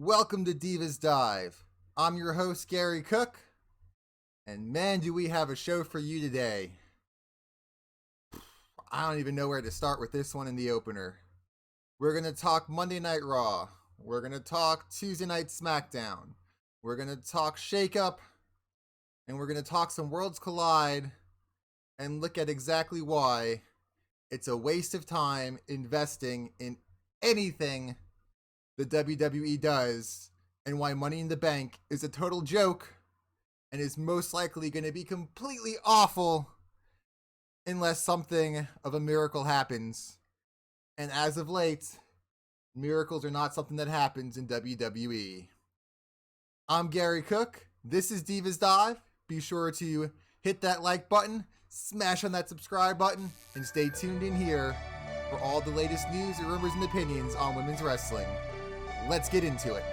Welcome to Divas Dive. I'm your host, Gary Cook, and man, do we have a show for you today. I don't even know where to start with this one in the opener. We're going to talk Monday Night Raw. We're going to talk Tuesday Night SmackDown. We're going to talk Shake Up, and we're going to talk some Worlds Collide and look at exactly why it's a waste of time investing in anything the WWE does, and why Money in the Bank is a total joke and is most likely going to be completely awful unless something of a miracle happens. And as of late, miracles are not something that happens in WWE. I'm Gary Cook. This is Divas Dive. Be sure to hit that like button, smash on that subscribe button, and stay tuned in here for all the latest news, rumors, and opinions on women's wrestling. Let's get into it.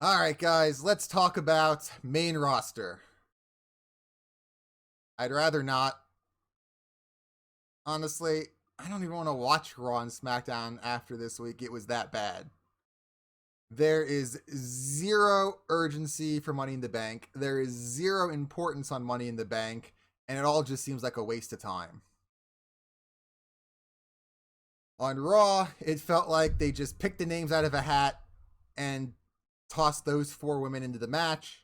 All right, guys, let's talk about main roster. I'd rather not. Honestly, I don't even want to watch Raw and SmackDown after this week. It was that bad. There is zero urgency for Money in the Bank. There is zero importance on Money in the Bank, and it all just seems like a waste of time. On Raw, it felt like they just picked the names out of a hat and tossed those four women into the match.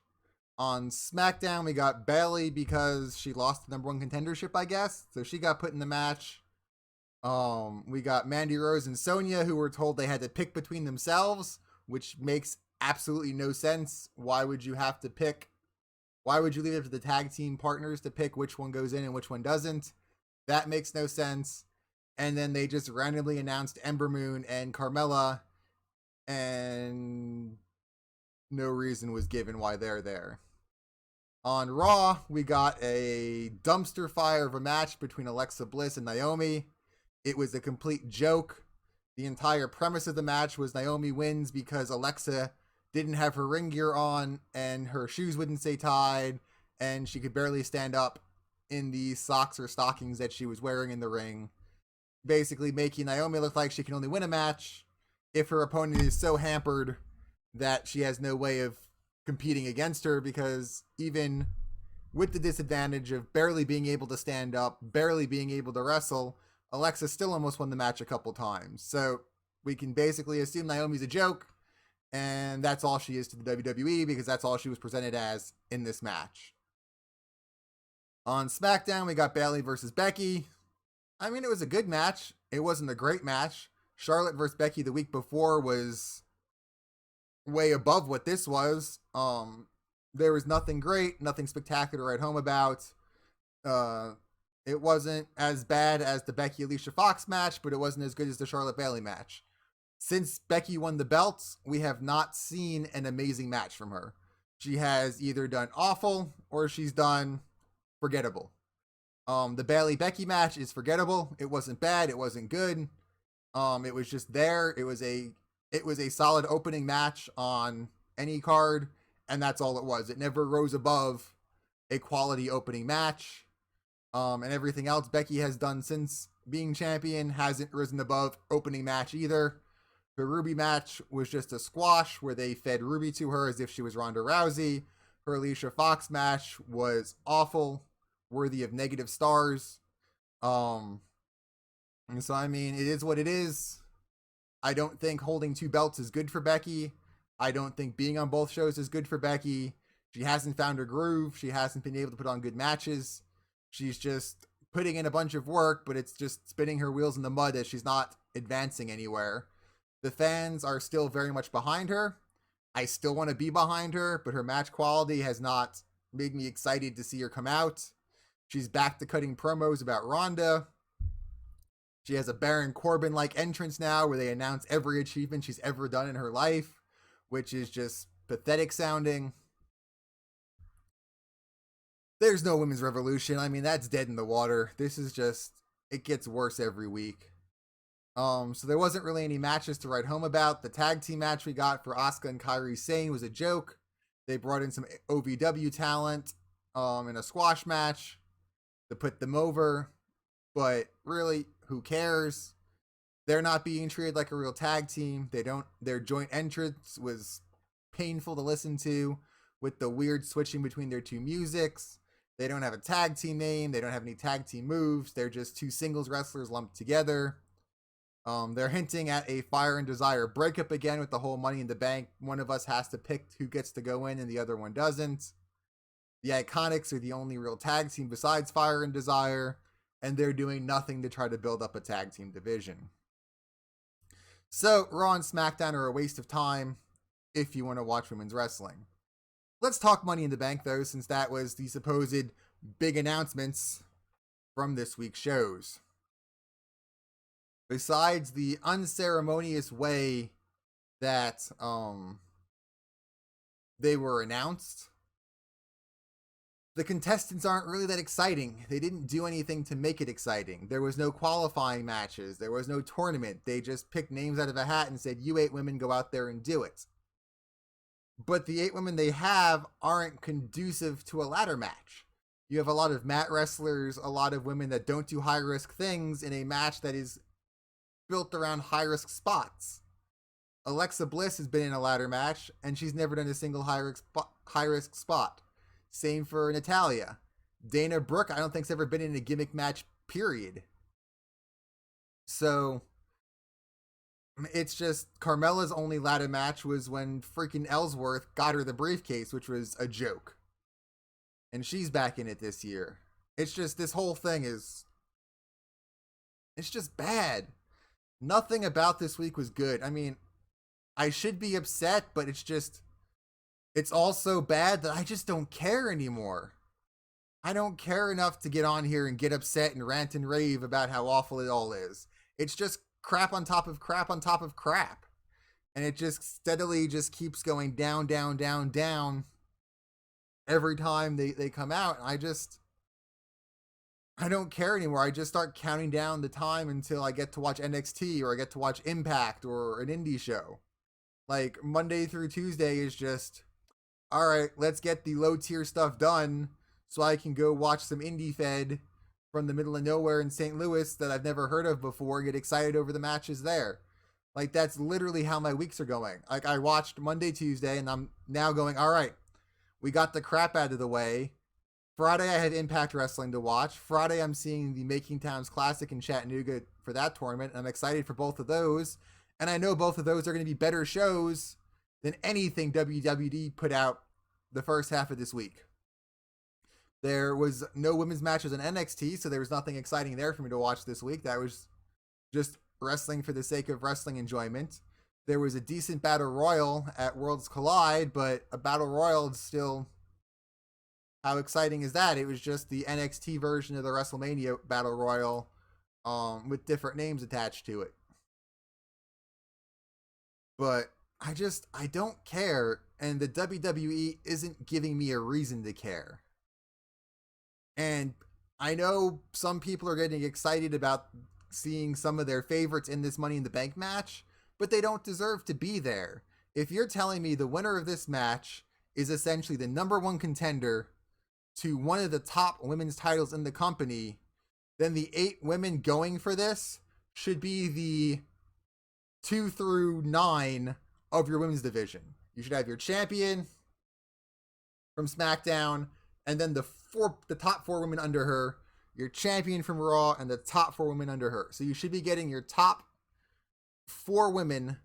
On SmackDown, we got Bayley because she lost the number one contendership, I guess. So she got put in the match. We got Mandy Rose and Sonya, who were told they had to pick between themselves, which makes absolutely no sense. Why would you have to pick? Why would you leave it to the tag team partners to pick which one goes in and which one doesn't? That makes no sense. And then they just randomly announced Ember Moon and Carmella, and no reason was given why they're there. On Raw, we got a dumpster fire of a match between Alexa Bliss and Naomi. It was a complete joke. The entire premise of the match was Naomi wins because Alexa didn't have her ring gear on and her shoes wouldn't stay tied and she could barely stand up in the socks or stockings that she was wearing in the ring, basically making Naomi look like she can only win a match if her opponent is so hampered that she has no way of competing against her, because even with the disadvantage of barely being able to stand up, barely being able to wrestle, Alexa still almost won the match a couple times. So we can basically assume Naomi's a joke, and that's all she is to the WWE, because that's all she was presented as in this match. On SmackDown, we got Bayley versus Becky. I mean, it was a good match. It wasn't a great match. Charlotte versus Becky the week before was way above what this was. There was nothing great, nothing spectacular to write home about. It wasn't as bad as the Becky Alicia Fox match, but it wasn't as good as the Charlotte Bayley match. Since Becky won the belts, we have not seen an amazing match from her. She has either done awful or she's done forgettable. The Bayley Becky match is forgettable. It wasn't bad. It wasn't good. It was just there. It was a solid opening match on any card, and that's all it was. It never rose above a quality opening match. And everything else Becky has done since being champion hasn't risen above opening match either. Her Ruby match was just a squash where they fed Ruby to her as if she was Ronda Rousey. Her Alicia Fox match was awful, worthy of negative stars. And so, I mean, it is what it is. I don't think holding two belts is good for Becky. I don't think being on both shows is good for Becky. She hasn't found her groove. She hasn't been able to put on good matches. She's just putting in a bunch of work, but it's just spinning her wheels in the mud as she's not advancing anywhere. The fans are still very much behind her. I still want to be behind her, but her match quality has not made me excited to see her come out. She's back to cutting promos about Ronda. She has a Baron Corbin-like entrance now where they announce every achievement she's ever done in her life, which is just pathetic sounding. There's no women's revolution. I mean, that's dead in the water. This is just, it gets worse every week. So there wasn't really any matches to write home about. The tag team match we got for Asuka and Kairi Sane was a joke. They brought in some OVW talent in a squash match to put them over. But really, who cares? They're not being treated like a real tag team. Their joint entrance was painful to listen to with the weird switching between their two musics. They don't have a tag team name. They don't have any tag team moves. They're just two singles wrestlers lumped together. They're hinting at a Fire and Desire breakup again with the whole Money in the Bank. One of us has to pick who gets to go in and the other one doesn't. The Iconics are the only real tag team besides Fire and Desire, and they're doing nothing to try to build up a tag team division. So Raw and SmackDown are a waste of time if you want to watch women's wrestling. Let's talk Money in the Bank, though, since that was the supposed big announcements from this week's shows. Besides the unceremonious way that they were announced, the contestants aren't really that exciting. They didn't do anything to make it exciting. There was no qualifying matches. There was no tournament. They just picked names out of a hat and said, you 8 women go out there and do it. But the 8 women they have aren't conducive to a ladder match. You have a lot of mat wrestlers, a lot of women that don't do high-risk things in a match that is built around high-risk spots. Alexa Bliss has been in a ladder match, and she's never done a single high-risk spot. Same for Natalya. Dana Brooke, I don't think, has ever been in a gimmick match, period. So, it's just, Carmella's only ladder match was when freaking Ellsworth got her the briefcase, which was a joke. And she's back in it this year. It's just, this whole thing is, it's just bad. Nothing about this week was good. I mean, I should be upset, but it's all so bad that I just don't care anymore. I don't care enough to get on here and get upset and rant and rave about how awful it all is. It's just crap on top of crap on top of crap. And it just steadily just keeps going down, down, down, down every time they come out. And I don't care anymore. I just start counting down the time until I get to watch NXT or I get to watch Impact or an indie show. Like, Monday through Tuesday is just, all right, let's get the low tier stuff done so I can go watch some indie fed from the middle of nowhere in St. Louis that I've never heard of before and get excited over the matches there. Like, that's literally how my weeks are going. Like, I watched Monday, Tuesday, and I'm now going, all right, we got the crap out of the way. Friday, I had Impact Wrestling to watch. Friday, I'm seeing the Making Towns Classic in Chattanooga for that tournament. I'm excited for both of those. And I know both of those are going to be better shows than anything WWE put out the first half of this week. There was no women's matches in NXT, so there was nothing exciting there for me to watch this week. That was just wrestling for the sake of wrestling enjoyment. There was a decent Battle Royal at Worlds Collide, but a Battle Royal is still... How exciting is that? It was just the NXT version of the WrestleMania Battle Royal with different names attached to it. But I don't care, and the WWE isn't giving me a reason to care. And I know some people are getting excited about seeing some of their favorites in this Money in the Bank match, but they don't deserve to be there. If you're telling me the winner of this match is essentially the number one contender to one of the top women's titles in the company, then the 8 women going for this should be the 2 through 9 of your women's division. You should have your champion from SmackDown, and then the top 4 women under her, your champion from Raw, and the top 4 women under her. So you should be getting your top 4 women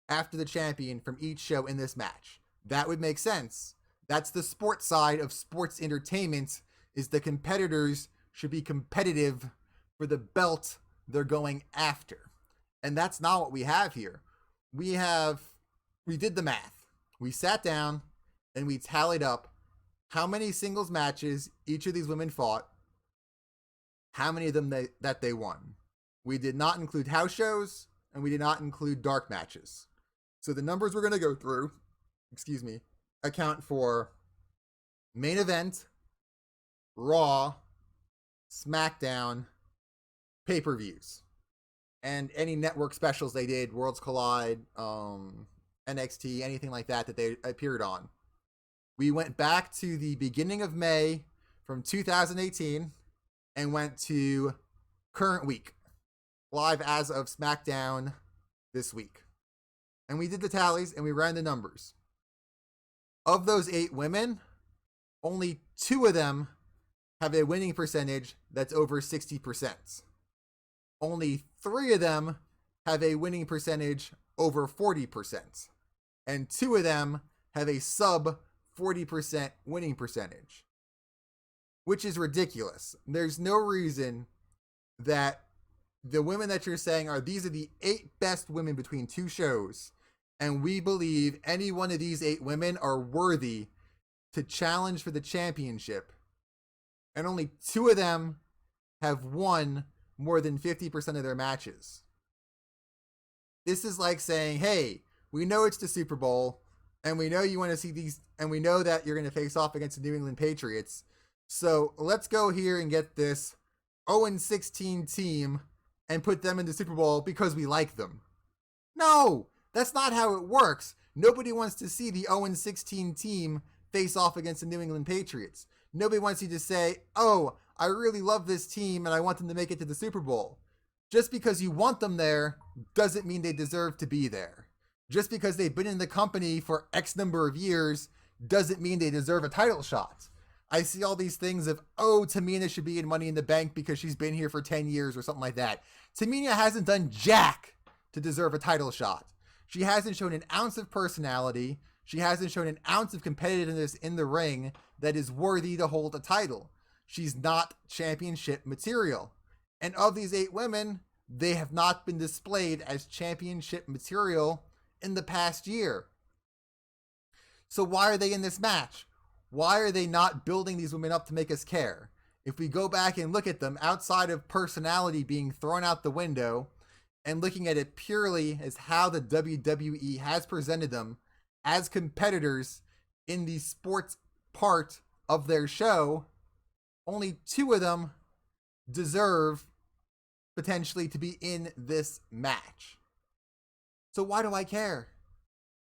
after the champion from each show in this match. That would make sense. That's the sports side of sports entertainment, is the competitors should be competitive for the belt they're going after. And that's not what we have here. We did the math. We sat down and we tallied up how many singles matches each of these women fought, how many of them that they won. We did not include house shows, and we did not include dark matches. So the numbers we're going to go through, account for main event, Raw, SmackDown, pay-per-views, and any network specials they did, Worlds Collide, NXT, anything like that they appeared on. We went back to the beginning of May from 2018 and went to current week, live as of SmackDown this week. And we did the tallies and we ran the numbers. Of those 8 women, only 2 of them have a winning percentage that's over 60%. Only 3 of them have a winning percentage over 40%. And 2 of them have a sub 40% winning percentage, which is ridiculous. There's no reason that the women that you're saying these are the 8 best women between 2 shows, and we believe any one of these 8 women are worthy to challenge for the championship, and only 2 of them have won more than 50% of their matches. This is like saying, hey, we know it's the Super Bowl, and we know you want to see these, and we know that you're going to face off against the New England Patriots, so let's go here and get this 0-16 team and put them in the Super Bowl because we like them. No, that's not how it works. Nobody wants to see the 0-16 team face off against the New England Patriots. Nobody wants you to say, oh, I really love this team and I want them to make it to the Super Bowl. Just because you want them there doesn't mean they deserve to be there. Just because they've been in the company for X number of years doesn't mean they deserve a title shot. I see all these things of, oh, Tamina should be in Money in the Bank because she's been here for 10 years or something like that. Tamina hasn't done jack to deserve a title shot. She hasn't shown an ounce of personality. She hasn't shown an ounce of competitiveness in the ring that is worthy to hold a title. She's not championship material. And of these 8 women, they have not been displayed as championship material in the past year. So why are they in this match? Why are they not building these women up to make us care? If we go back and look at them, outside of personality being thrown out the window and looking at it purely as how the WWE has presented them as competitors in the sports part of their show, only 2 of them deserve potentially to be in this match. So why do I care?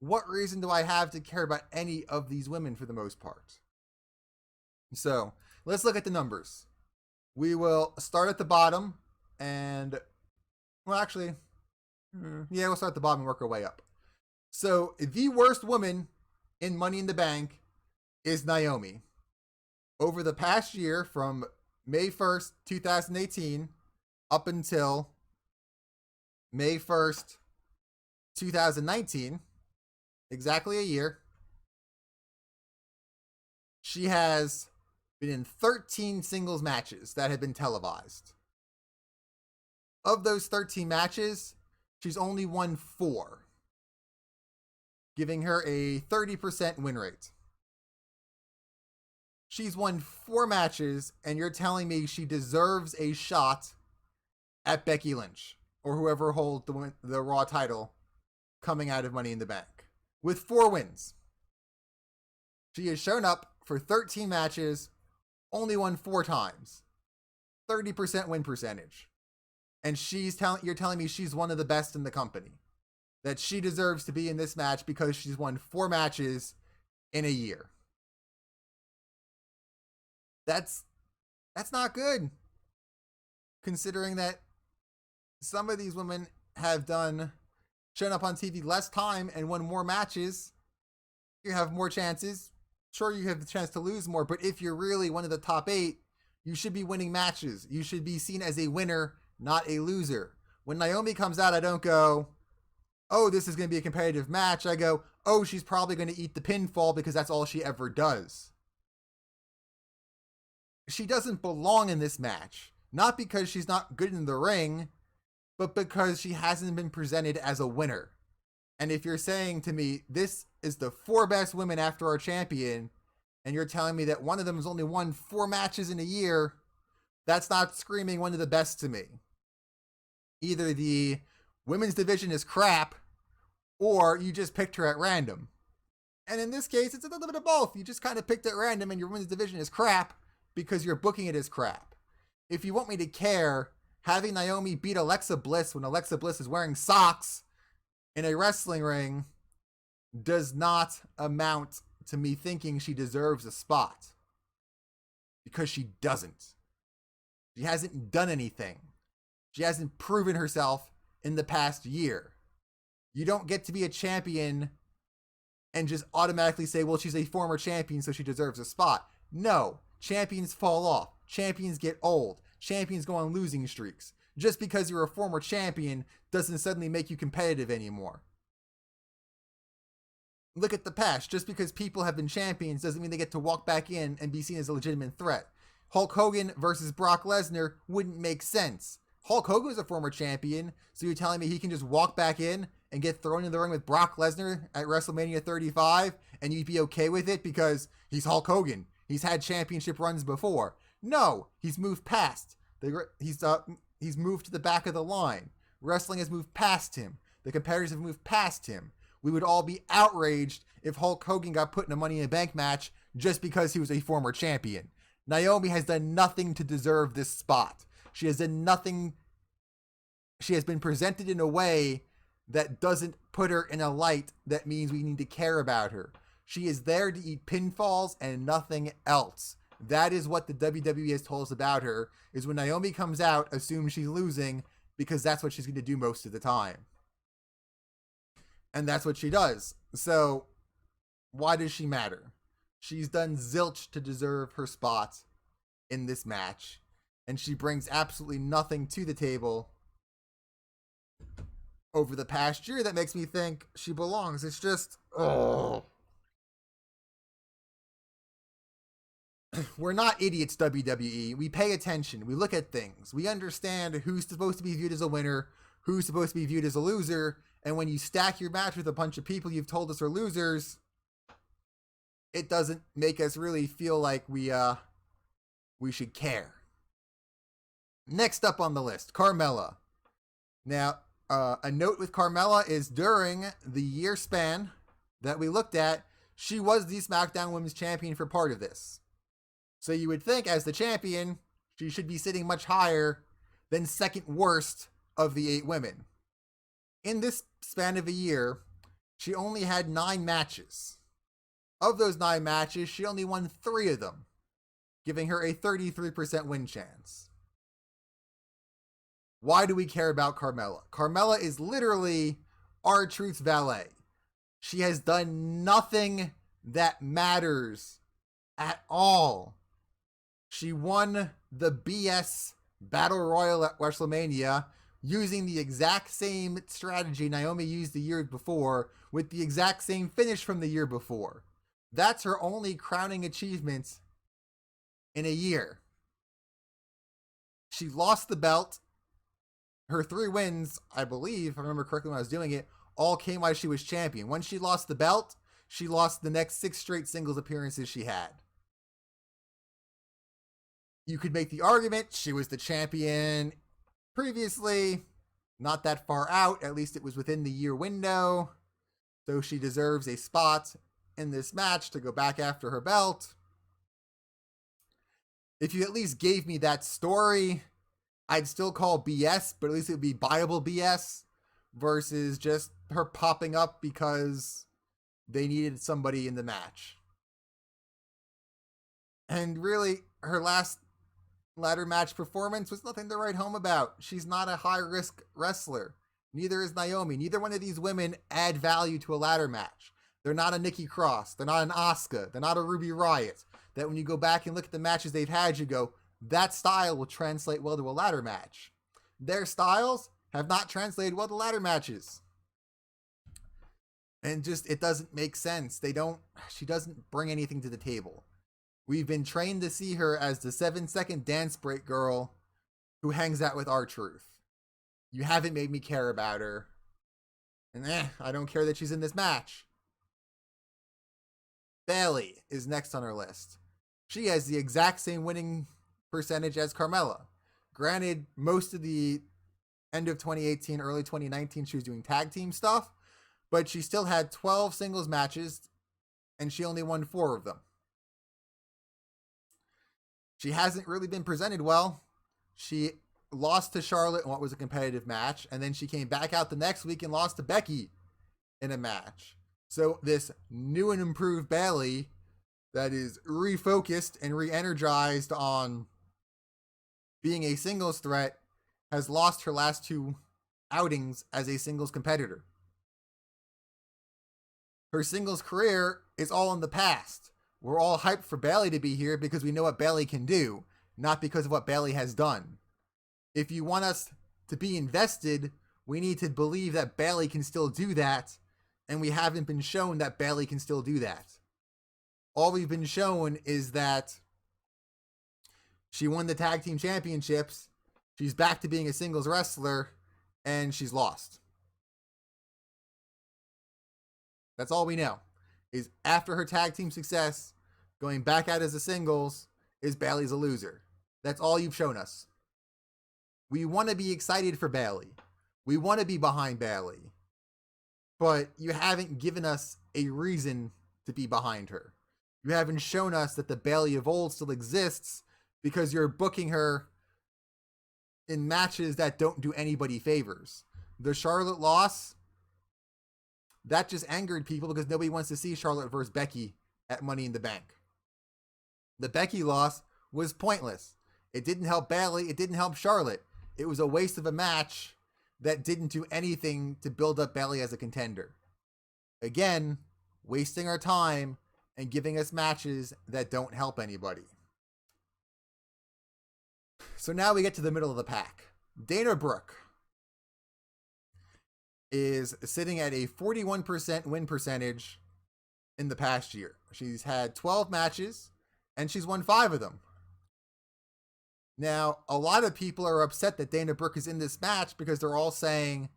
What reason do I have to care about any of these women for the most part? So let's look at the numbers. We will start at the bottom and, well, actually, we'll start at the bottom and work our way up. So the worst woman in Money in the Bank is Naomi. Over the past year, from May 1st, 2018, up until May 1st, 2019, exactly a year, she has been in 13 singles matches that have been televised. Of those 13 matches, she's only won 4, giving her a 30% win rate. She's won 4 matches, and you're telling me she deserves a shot at Becky Lynch or whoever holds the Raw title coming out of Money in the Bank with 4 wins. She has shown up for 13 matches, only won 4 times, 30% win percentage. And you're telling me she's one of the best in the company, that she deserves to be in this match because she's won 4 matches in a year. That's not good, considering that some of these women have shown up on TV less time and won more matches. You have more chances. Sure, you have the chance to lose more, but if you're really one of the top 8, you should be winning matches. You should be seen as a winner, not a loser. When Naomi comes out, I don't go, oh, this is going to be a competitive match. I go, oh, she's probably going to eat the pinfall because that's all she ever does. She doesn't belong in this match, not because she's not good in the ring, but because she hasn't been presented as a winner. And if you're saying to me, this is the 4 best women after our champion, and you're telling me that one of them has only won 4 matches in a year, that's not screaming one of the best to me. Either the women's division is crap, or you just picked her at random. And in this case, it's a little bit of both. You just kind of picked at random and your women's division is crap, because you're booking it as crap. If you want me to care, having Naomi beat Alexa Bliss when Alexa Bliss is wearing socks in a wrestling ring does not amount to me thinking she deserves a spot. Because she doesn't. She hasn't done anything. She hasn't proven herself in the past year. You don't get to be a champion and just automatically say, well, she's a former champion, so she deserves a spot. No. Champions fall off. Champions get old. Champions go on losing streaks. Just because you're a former champion doesn't suddenly make you competitive anymore. Look at the past. Just because people have been champions doesn't mean they get to walk back in and be seen as a legitimate threat. Hulk Hogan versus Brock Lesnar wouldn't make sense. Hulk Hogan was a former champion, so you're telling me he can just walk back in and get thrown in the ring with Brock Lesnar at WrestleMania 35 and you'd be okay with it because he's Hulk Hogan. He's had championship runs before. No, he's moved past. He's moved to the back of the line. Wrestling has moved past him. The competitors have moved past him. We would all be outraged if Hulk Hogan got put in a Money in the Bank match just because he was a former champion. Naomi has done nothing to deserve this spot. She has done nothing. She has been presented in a way that doesn't put her in a light that means we need to care about her. She is there to eat pinfalls and nothing else. That is what the WWE has told us about her, is when Naomi comes out, assume she's losing because that's what she's going to do most of the time. And that's what she does. So why does she matter? She's done zilch to deserve her spot in this match. And she brings absolutely nothing to the table over the past year that makes me think she belongs. It's just, oh. We're not idiots, WWE. We pay attention. We look at things. We understand who's supposed to be viewed as a winner, who's supposed to be viewed as a loser. And when you stack your match with a bunch of people you've told us are losers, it doesn't make us really feel like we should care. Next up on the list, Carmella. Now, a note with Carmella is during the year span that we looked at, she was the SmackDown Women's Champion for part of this. So you would think as the champion, she should be sitting much higher than second worst of the 8 women. In this span of a year, she only had 9 matches. Of those 9 matches, she only won 3 of them, giving her a 33% win chance. Why do we care about Carmella? Carmella is literally R-Truth's valet. She has done nothing that matters at all. She won the BS Battle Royal at WrestleMania using the exact same strategy Naomi used the year before with the exact same finish from the year before. That's her only crowning achievement in a year. She lost the belt. Her 3 wins, I believe, if I remember correctly when I was doing it, all came while she was champion. When she lost the belt, she lost the next 6 straight singles appearances she had. You could make the argument she was the champion previously, not that far out, at least it was within the year window, so she deserves a spot in this match to go back after her belt. If you at least gave me that story, I'd still call BS, but at least it would be viable BS versus just her popping up because they needed somebody in the match. And really, her last ladder match performance was nothing to write home about. She's not a high-risk wrestler. Neither is Naomi. Neither one of these women add value to a ladder match. They're not a Nikki Cross. They're not an Asuka. They're not a Ruby Riott. That when you go back and look at the matches they've had, you go, that style will translate well to a ladder match. Their styles have not translated well to ladder matches. And just, it doesn't make sense. She doesn't bring anything to the table. We've been trained to see her as the 7-second dance break girl who hangs out with R-Truth. You haven't made me care about her. And I don't care that she's in this match. Bayley is next on our list. She has the exact same winning percentage as Carmella. Granted, most of the end of 2018, early 2019, she was doing tag team stuff, but she still had 12 singles matches, and she only won 4 of them. she hasn't really been presented well. She lost to Charlotte in what was a competitive match, and then she came back out the next week and lost to Becky in a match. So this new and improved Bayley that is refocused and re-energized on being a singles threat has lost her last two outings as a singles competitor. Her singles career is all in the past. We're all hyped for Bayley to be here because we know what Bayley can do, not because of what Bayley has done. If you want us to be invested, we need to believe that Bayley can still do that, and we haven't been shown that Bayley can still do that. All we've been shown is that she won the tag team championships, she's back to being a singles wrestler, and she's lost. That's all we know. Is after her tag team success, going back out as a singles, is Bayley's a loser. That's all you've shown us. We want to be excited for Bayley. We want to be behind Bayley. But you haven't given us a reason to be behind her. You haven't shown us that the Bayley of old still exists because you're booking her in matches that don't do anybody favors. The Charlotte loss, that just angered people because nobody wants to see Charlotte versus Becky at Money in the Bank. The Becky loss was pointless. It didn't help Bayley. It didn't help Charlotte. It was a waste of a match that didn't do anything to build up Bayley as a contender. Again, wasting our time and giving us matches that don't help anybody. So now we get to the middle of the pack. Dana Brooke is sitting at a 41% win percentage in the past year. She's had 12 matches and she's won 5 of them. Now, a lot of people are upset that Dana Brooke is in this match because they're all saying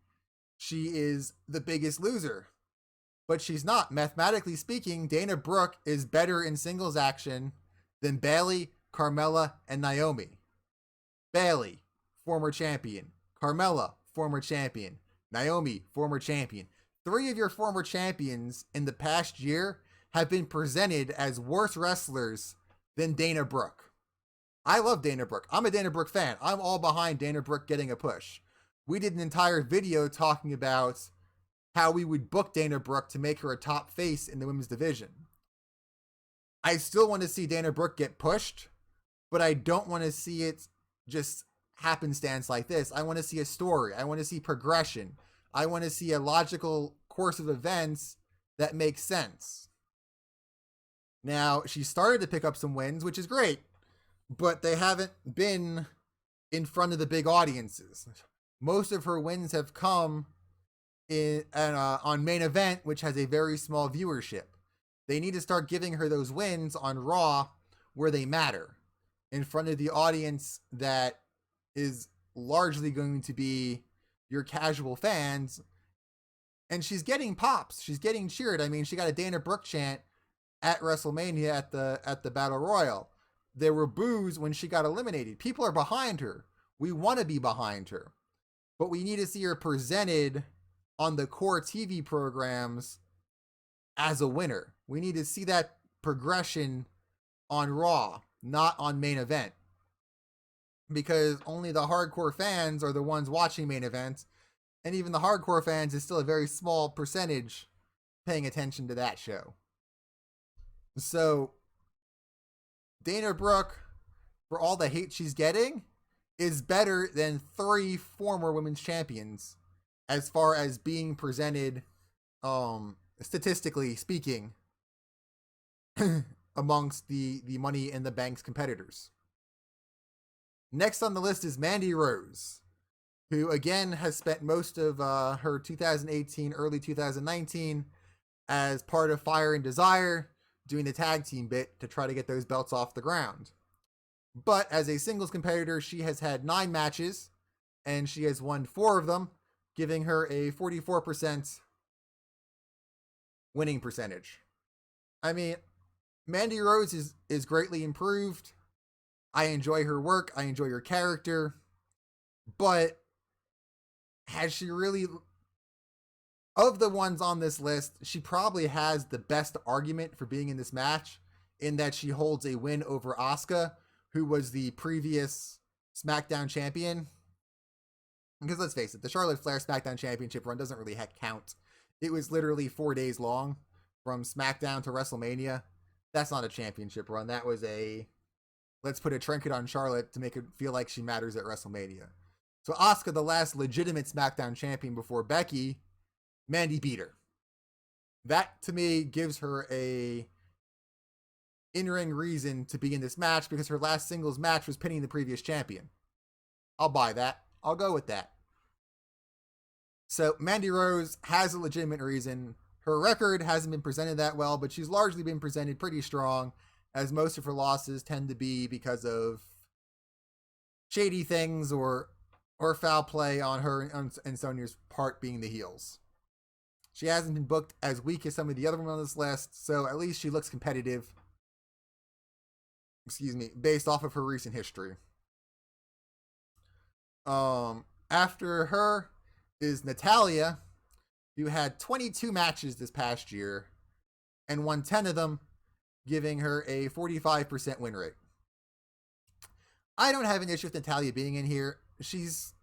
she is the biggest loser. But she's not. Mathematically speaking, Dana Brooke is better in singles action than Bayley, Carmella, and Naomi. Bayley, former champion. Carmella, former champion. Naomi, former champion. 3 of your former champions in the past year have been presented as worse wrestlers than Dana Brooke. I love Dana Brooke. I'm a Dana Brooke fan. I'm all behind Dana Brooke getting a push. We did an entire video talking about how we would book Dana Brooke to make her a top face in the women's division. I still want to see Dana Brooke get pushed, but I don't want to see it just happenstance like this. I want to see a story. I want to see progression. I want to see a logical course of events that makes sense. Now, she started to pick up some wins, which is great, but they haven't been in front of the big audiences. Most of her wins have come on Main Event, which has a very small viewership. They need to start giving her those wins on Raw where they matter, in front of the audience that is largely going to be your casual fans. And she's getting pops. She's getting cheered. I mean, she got a Dana Brooke chant at WrestleMania at the Battle Royal. There were boos when she got eliminated. People are behind her. We want to be behind her. But we need to see her presented on the core TV programs as a winner. We need to see that progression on Raw, not on Main Event. Because only the hardcore fans are the ones watching Main Event, and even the hardcore fans is still a very small percentage paying attention to that show. So, Dana Brooke, for all the hate she's getting, is better than 3 former women's champions as far as being presented, statistically speaking, amongst the Money in the Bank's competitors. Next on the list is Mandy Rose, who again has spent most of her 2018, early 2019 as part of Fire and Desire, doing the tag team bit to try to get those belts off the ground. But as a singles competitor, she has had 9 matches, and she has won 4 of them, giving her a 44% winning percentage. I mean, Mandy Rose is greatly improved. I enjoy her work. I enjoy her character. But has she really... Of the ones on this list, she probably has the best argument for being in this match, in that she holds a win over Asuka, who was the previous SmackDown champion. Because let's face it, the Charlotte Flair SmackDown Championship run doesn't really count. It was literally 4 days long from SmackDown to WrestleMania. That's not a championship run. That was a, let's put a trinket on Charlotte to make it feel like she matters at WrestleMania. So Asuka, the last legitimate SmackDown champion before Becky, Mandy beat her. That, to me, gives her a in-ring reason to be in this match because her last singles match was pinning the previous champion. I'll buy that. I'll go with that. So Mandy Rose has a legitimate reason. Her record hasn't been presented that well, but she's largely been presented pretty strong, as most of her losses tend to be because of shady things or foul play on her and Sonya's part being the heels. She hasn't been booked as weak as some of the other women on this list, so at least she looks competitive. Based off of her recent history. After her is Natalya, who had 22 matches this past year and won 10 of them, giving her a 45% win rate. I don't have an issue with Natalya being in here. She's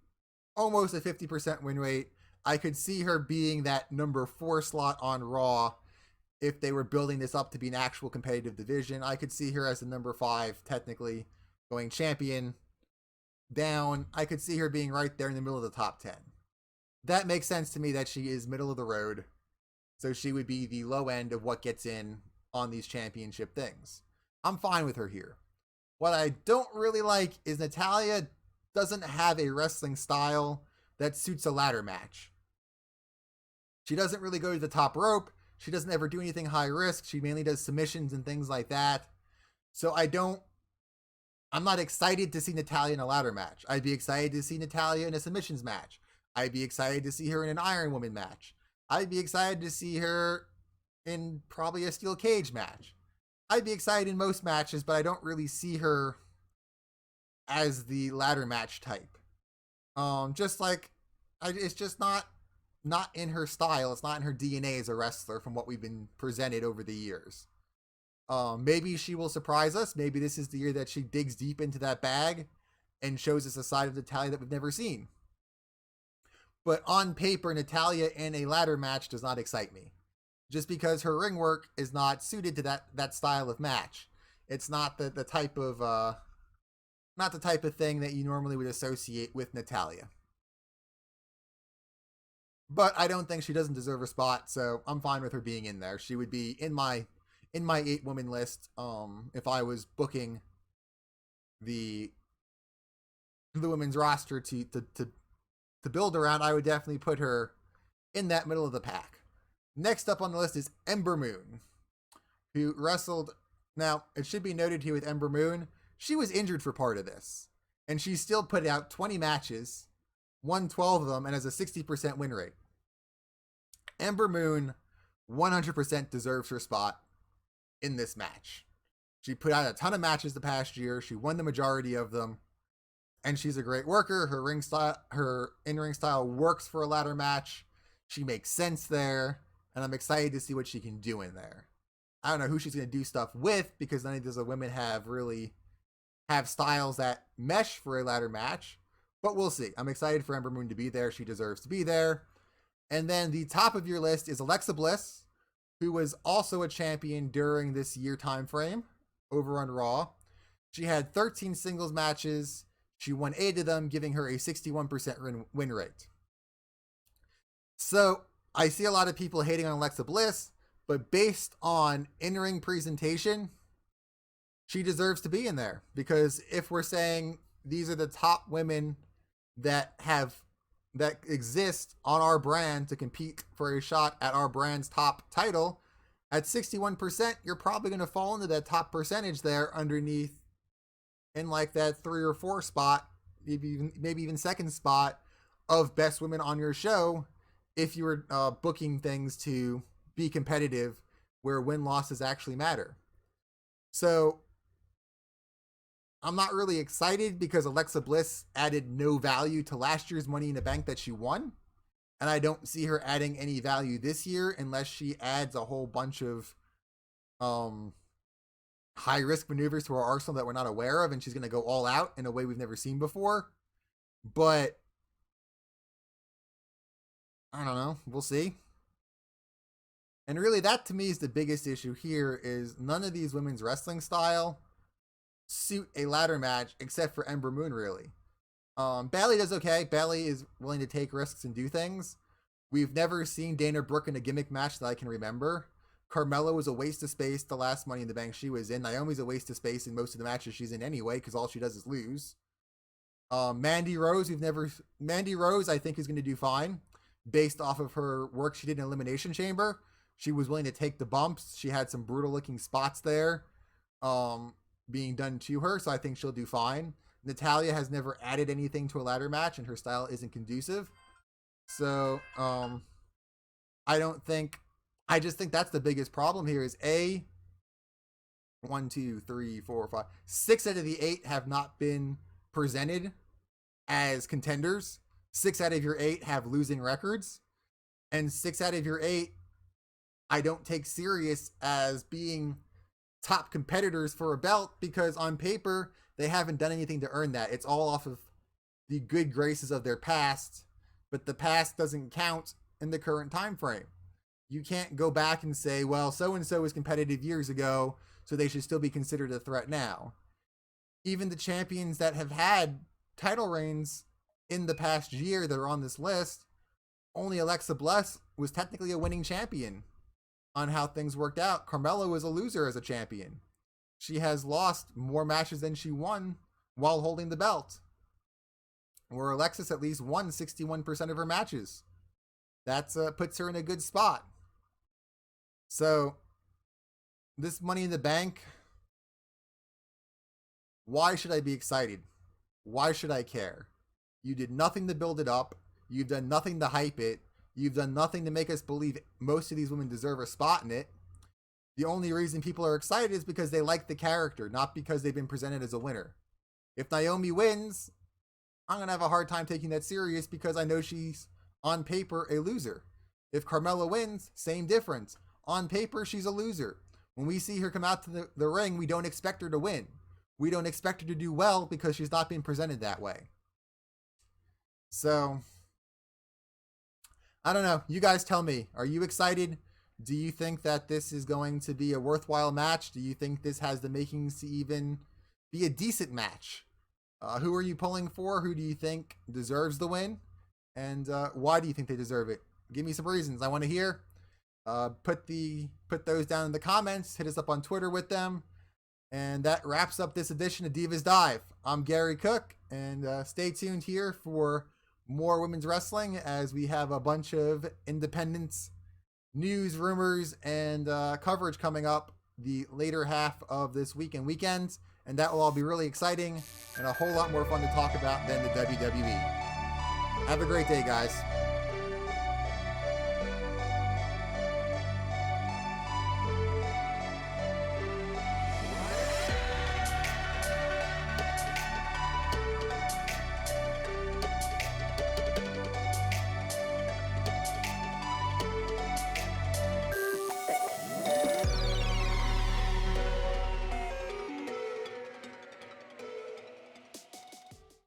almost a 50% win rate. I could see her being that number 4 slot on Raw if they were building this up to be an actual competitive division. I could see her as the number 5, technically, going champion down. I could see her being right there in the middle of the top 10. That makes sense to me that she is middle of the road. So she would be the low end of what gets in on these championship things. I'm fine with her here. What I don't really like is Natalya doesn't have a wrestling style that suits a ladder match. She doesn't really go to the top rope. She doesn't ever do anything high risk. She mainly does submissions and things like that. So I'm not excited to see Natalya in a ladder match. I'd be excited to see Natalya in a submissions match. I'd be excited to see her in an Iron Woman match. I'd be excited to see her in probably a steel cage match. I'd be excited in most matches, but I don't really see her as the ladder match type. It's just not in her style. It's not in her DNA as a wrestler from what we've been presented over the years. Maybe she will surprise us. Maybe this is the year that she digs deep into that bag and shows us a side of Natalya that we've never seen. But on paper, Natalya in a ladder match does not excite me. Just because her ring work is not suited to that style of match. It's not the type of thing that you normally would associate with Natalya. But I don't think she doesn't deserve a spot, so I'm fine with her being in there. She would be in my 8-woman list if I was booking the women's roster to build around. I would definitely put her in that middle of the pack. Next up on the list is Ember Moon, who wrestled. Now, it should be noted here with Ember Moon, she was injured for part of this, and she still put out 20 matches, won 12 of them, and has a 60% win rate. Ember Moon 100% deserves her spot in this match. She put out a ton of matches the past year. She won the majority of them, and she's a great worker. Her in-ring style works for a ladder match. She makes sense there, and I'm excited to see what she can do in there. I don't know who she's going to do stuff with because none of these women have styles that mesh for a ladder match, but we'll see. I'm excited for Ember Moon to be there. She deserves to be there. And then the top of your list is Alexa Bliss, who was also a champion during this year time frame over on Raw. She had 13 singles matches. She won 8 of them, giving her a 61% win rate. So I see a lot of people hating on Alexa Bliss, but based on in-ring presentation, she deserves to be in there. Because if we're saying these are the top women that exist on our brand to compete for a shot at our brand's top title, at 61%, you're probably going to fall into that top percentage there underneath in like that 3 or 4 spot, maybe even second spot of best women on your show if you were booking things to be competitive where win-losses actually matter. So I'm not really excited because Alexa Bliss added no value to last year's Money in the Bank that she won. And I don't see her adding any value this year unless she adds a whole bunch of high risk maneuvers to our arsenal that we're not aware of, and she's going to go all out in a way we've never seen before. But I don't know. We'll see. And really, that to me is the biggest issue here, is none of these women's wrestling style suit a ladder match except for Ember Moon, really. Bayley does okay. Bayley is willing to take risks and do things. We've never seen Dana Brooke in a gimmick match that I can remember. Carmella was a waste of space the last Money in the Bank she was in. Naomi's a waste of space in most of the matches she's in anyway, because all she does is lose. Mandy Rose, I think, is going to do fine based off of her work she did in Elimination Chamber. She was willing to take the bumps. She had some brutal looking spots there being done to her, so I think she'll do fine. Natalya has never added anything to a ladder match, and her style isn't conducive. So I just think that's the biggest problem here is 1, 2, 3, 4, 5, 6 out of the 8 have not been presented as contenders. 6 out of your 8 have losing records, and 6 out of your 8 I don't take serious as being top competitors for a belt, because on paper they haven't done anything to earn that. It's all off of the good graces of their past, but the past doesn't count in the current time frame. You can't go back and say, well, so-and-so was competitive years ago, so they should still be considered a threat now. Even the champions that have had title reigns in the past year that are on this list, only Alexa Bliss was technically a winning champion on how things worked out. Carmella was a loser as a champion. She has lost more matches than she won while holding the belt, where Alexis at least won 61% of her matches. That puts her in a good spot. So this Money in the Bank, why should I be excited? Why should I care? You did nothing to build it up. You've done nothing to hype it. You've done nothing to make us believe most of these women deserve a spot in it. The only reason people are excited is because they like the character, not because they've been presented as a winner. If Naomi wins, I'm going to have a hard time taking that serious because I know she's, on paper, a loser. If Carmella wins, same difference. On paper, she's a loser. When we see her come out to the ring, we don't expect her to win. We don't expect her to do well because she's not being presented that way. So I don't know. You guys tell me. Are you excited? Do you think that this is going to be a worthwhile match? Do you think this has the makings to even be a decent match? Who are you pulling for? Who do you think deserves the win? And why do you think they deserve it? Give me some reasons. I want to hear. Put those down in the comments. Hit us up on Twitter with them. And that wraps up this edition of Divas Dive. I'm Gary Cook, and stay tuned here for more women's wrestling as we have a bunch of independent news, rumors, and coverage coming up the later half of this week and weekend, and that will all be really exciting and a whole lot more fun to talk about than the WWE. Have a great day, guys.